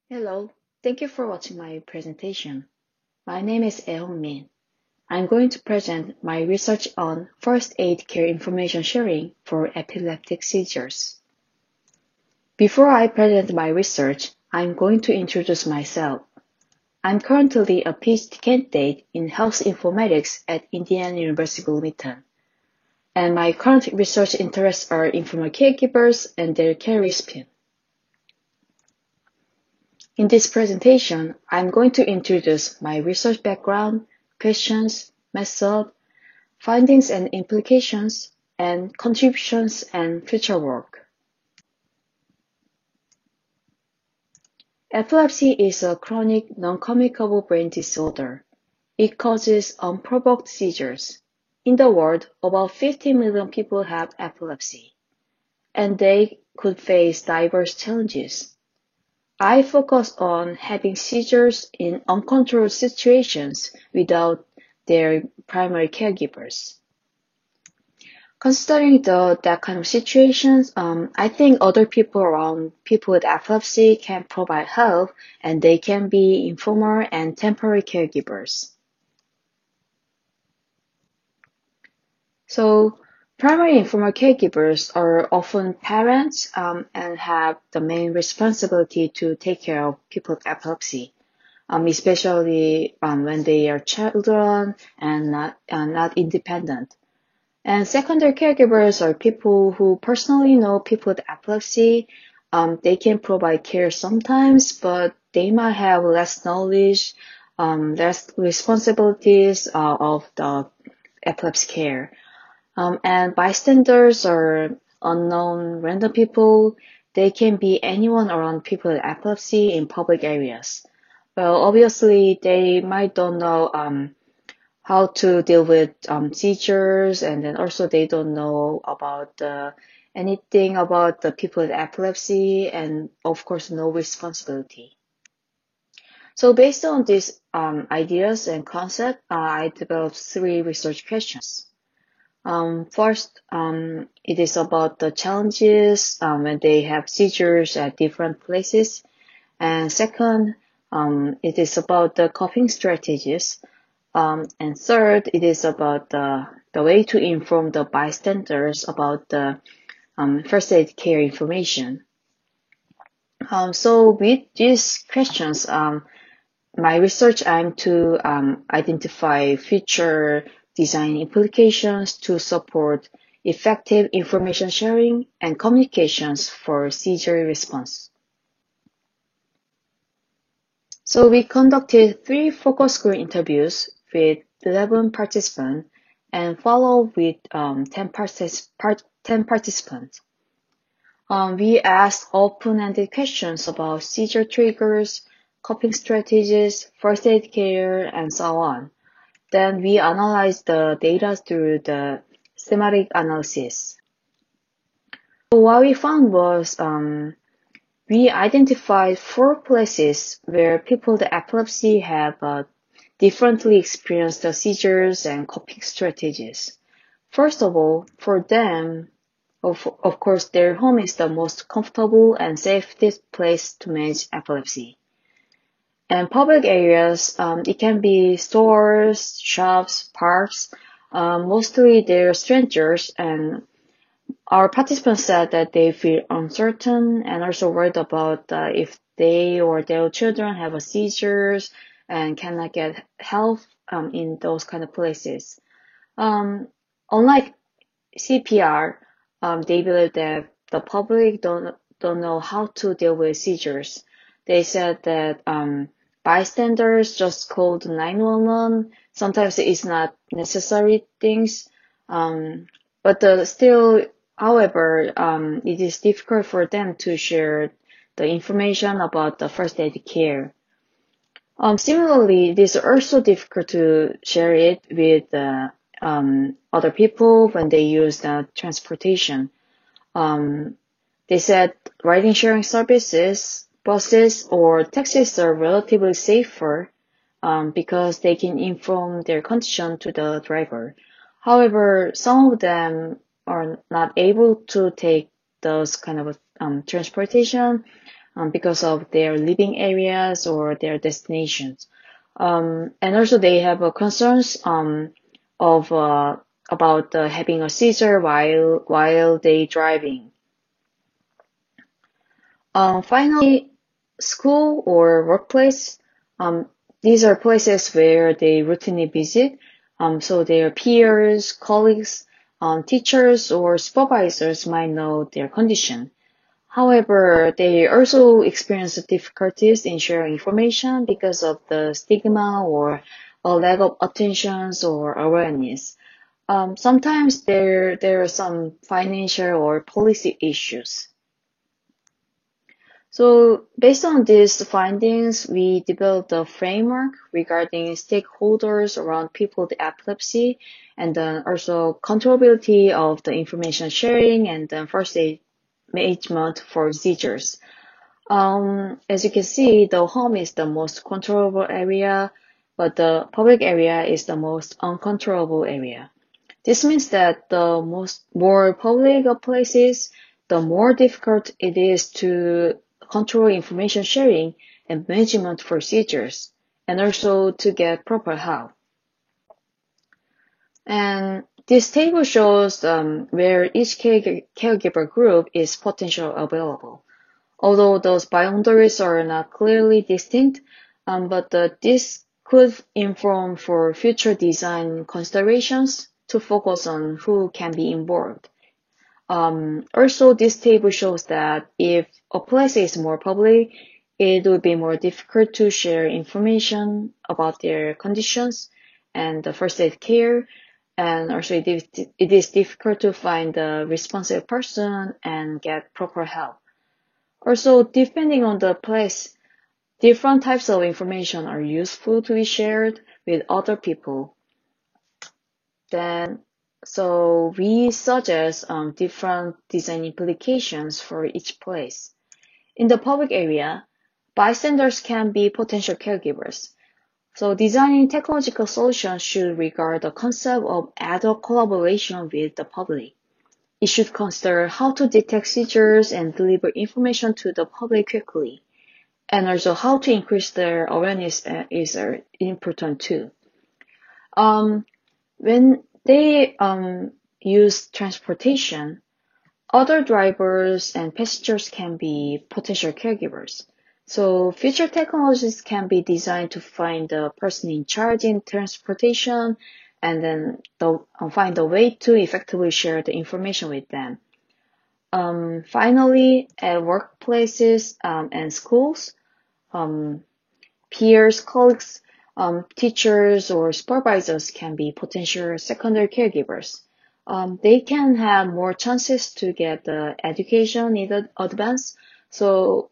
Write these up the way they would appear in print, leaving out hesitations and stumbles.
Hello, thank you for watching my presentation. My name is Ehong Min. I'm going to present my research on first aid care information sharing for epileptic seizures. Before I present my research, I'm going to introduce myself. I'm currently a PhD candidate in health informatics at Indiana University Bloomington, and my current research interests are informal caregivers and their care recipient. In this presentation, I'm going to introduce my research background, questions, method, findings and implications, and contributions and future work. Epilepsy is a chronic, non-communicable brain disorder. It causes unprovoked seizures. In the world, about 50 million people have epilepsy, and they could face diverse challenges. I focus on having seizures in uncontrolled situations without their primary caregivers. Considering that kind of situations, I think other people around people with epilepsy can provide help, and they can be informal and temporary caregivers. So primary informal caregivers are often parents and have the main responsibility to take care of people with epilepsy. Especially when they are children and not independent. And secondary caregivers are people who personally know people with epilepsy. They can provide care sometimes, but they might have less knowledge, less responsibilities of the epilepsy care. And bystanders are unknown random people. They can be anyone around people with epilepsy in public areas. Well, obviously, they might don't know how to deal with seizures, and then also they don't know about anything about the people with epilepsy, and of course, no responsibility. So based on these ideas and concepts, I developed three research questions. First, it is about the challenges when they have seizures at different places. And second, it is about the coping strategies. And third, it is about the way to inform the bystanders about the first aid care information. So with these questions, my research aimed to identify future design implications to support effective information sharing and communications for seizure response. So we conducted 3 focus group interviews with 11 participants and followed with 10 participants. We asked open-ended questions about seizure triggers, coping strategies, first aid care, and so on. Then we analyzed the data through the thematic analysis. So what we found was we identified 4 places where people with epilepsy have differently experienced the seizures and coping strategies. First of all, for them, of course, their home is the most comfortable and safest place to manage epilepsy. And public areas, it can be stores, shops, parks. Mostly they're strangers, and our participants said that they feel uncertain and also worried about if they or their children have a seizures and cannot get help in those kind of places. Unlike CPR, they believe that the public don't know how to deal with seizures. They said that bystanders just called 911. Sometimes it's not necessary things, but still, however, it is difficult for them to share the information about the first aid care. Similarly, it is also difficult to share it with other people when they use the transportation. They said riding sharing services, buses, or taxis are relatively safer because they can inform their condition to the driver. However, some of them are not able to take those kind of transportation because of their living areas or their destinations. And also they have concerns of about having a seizure while they driving. Finally, school or workplace. These are places where they routinely visit. So their peers, colleagues, teachers, or supervisors might know their condition. However, they also experience difficulties in sharing information because of the stigma or a lack of attentions or awareness. Sometimes there are some financial or policy issues. So based on these findings, we developed a framework regarding stakeholders around people with epilepsy and then also controllability of the information sharing and then first aid management for seizures. As you can see, the home is the most controllable area, but the public area is the most uncontrollable area. This means that the more public a place is, the more difficult it is to control information sharing and management procedures, and also to get proper help. And this table shows where each caregiver group is potentially available. Although those boundaries are not clearly distinct, but this could inform for future design considerations to focus on who can be involved. Also, this table shows that if a place is more public, it would be more difficult to share information about their conditions and the first aid care, and also it is difficult to find the responsible person and get proper help. Also, depending on the place, different types of information are useful to be shared with other people. So we suggest different design implications for each place. In the public area, bystanders can be potential caregivers. So designing technological solutions should regard the concept of adult collaboration with the public. It should consider how to detect seizures and deliver information to the public quickly. And also how to increase their awareness is important too. When they use transportation, other drivers and passengers can be potential caregivers. So future technologies can be designed to find the person in charge in transportation and then find a way to effectively share the information with them. Finally, at workplaces and schools, peers, colleagues, teachers, or supervisors can be potential secondary caregivers. They can have more chances to get the education in advance, so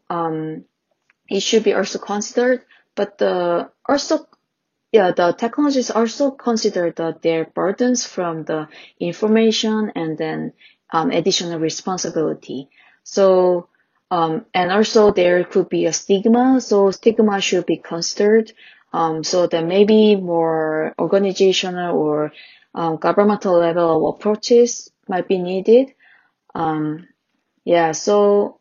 it should be also considered. But the technologies also consider their burdens from the information and then additional responsibility. So and also there could be a stigma, so stigma should be considered. So there may be more organizational or governmental level of approaches might be needed. So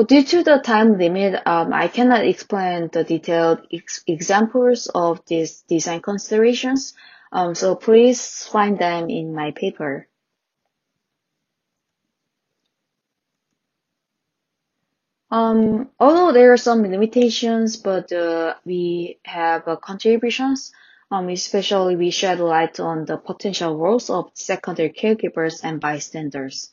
due to the time limit, I cannot explain the detailed examples of these design considerations. So please find them in my paper. Although there are some limitations, but we have contributions. Especially we shed light on the potential roles of secondary caregivers and bystanders.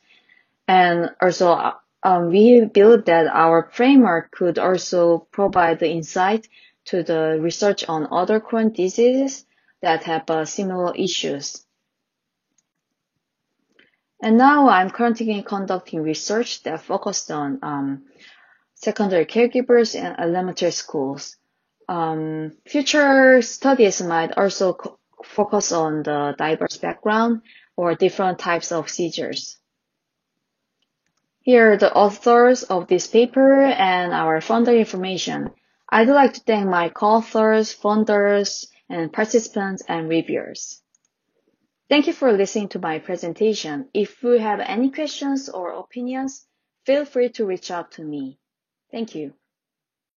And also, we believe that our framework could also provide the insight to the research on other chronic diseases that have similar issues. And now I'm currently conducting research that focused on secondary caregivers in elementary schools. Future studies might also focus on the diverse background or different types of seizures. Here are the authors of this paper and our funder information. I'd like to thank my co-authors, funders, and participants and reviewers. Thank you for listening to my presentation. If you have any questions or opinions, feel free to reach out to me. Thank you.